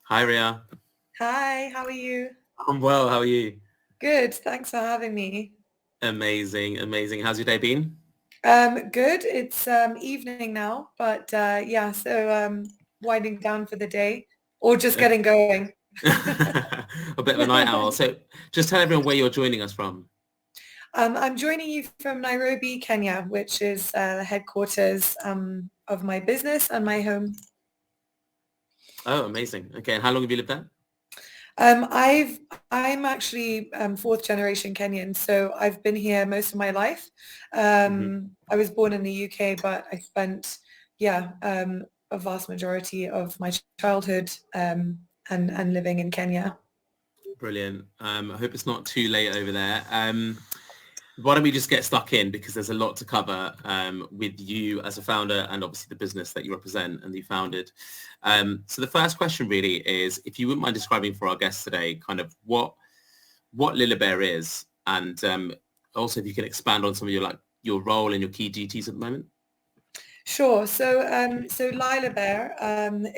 Hi, Ria. Hi, how are you? I'm well. How are you? Good, thanks for having me. Amazing, amazing. How's your day been? Good. It's evening now, but yeah, so winding down for the day or just Uh, getting going. a bit of a night owl. So just tell everyone where you're joining us from. I'm joining you from Nairobi, Kenya, which is the headquarters of my business and my home. Oh, amazing. Okay, and how long have you lived there? I'm actually fourth generation Kenyan, so I've been here most of my life. Hmm. I was born in the UK, but I spent, yeah, a vast majority of my childhood and living in Kenya. Brilliant. I hope it's not too late over there. Why don't we just get stuck in because there's a lot to cover with you as a founder and obviously the business that you represent and you founded. So the first question really is, if you wouldn't mind describing for our guests today, kind of what Lilabare is, and also if you can expand on some of your role and your key duties at the moment. Sure. So Lila Bear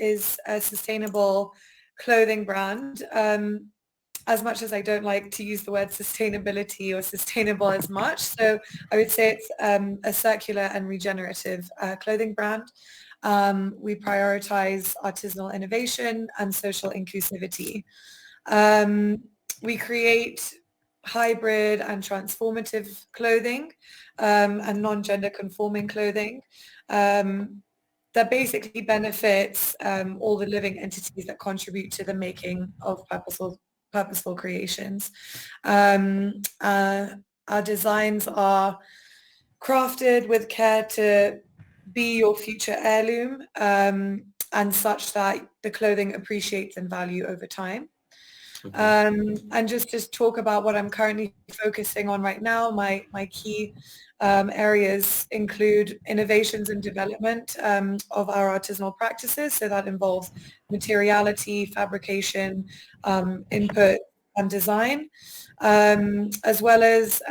is a sustainable clothing brand. As much as I don't like to use the word sustainability or sustainable as much. So I would say it's a circular and regenerative clothing brand. We prioritize artisanal innovation and social inclusivity. Um, we create hybrid and transformative clothing and non-gender conforming clothing um, that basically benefits all the living entities that contribute to the making of purposeful creations. Um, uh, our designs are crafted with care to be your future heirloom and such that the clothing appreciates in value over time. Okay. And just talk about what I'm currently focusing on right now. My key areas include innovations and development of our artisanal practices. So that involves materiality, fabrication, input, and design, as well as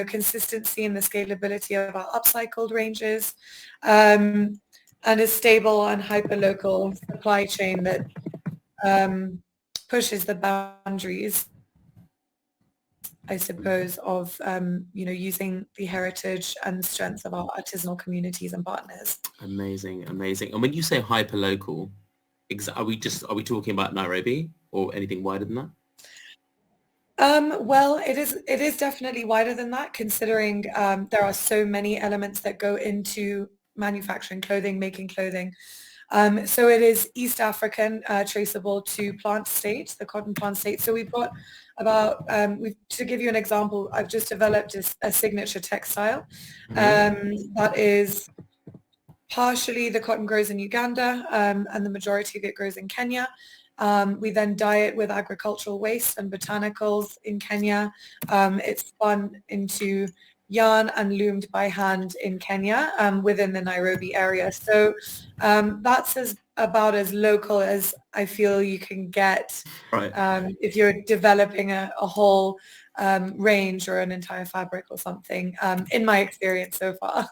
consistency in the scalability of our upcycled ranges, and a stable and hyper-local supply chain that um, pushes the boundaries, I suppose, of using the heritage and strengths of our artisanal communities and partners. Amazing, amazing. And when you say hyper local, are we talking about Nairobi or anything wider than that? Well, it is definitely wider than that, considering there are so many elements that go into manufacturing clothing, making clothing. So it is East African, traceable to plant state, the cotton plant state. So we've got to give you an example, I've just developed a signature textile Hmm. that is partially the cotton grows in Uganda and the majority of it grows in Kenya. We then dye it with agricultural waste and botanicals in Kenya. It's spun into yarn and loomed by hand in Kenya within the Nairobi area. So that's about as local as I feel you can get Right. if you're developing a whole range or an entire fabric or something, in my experience so far.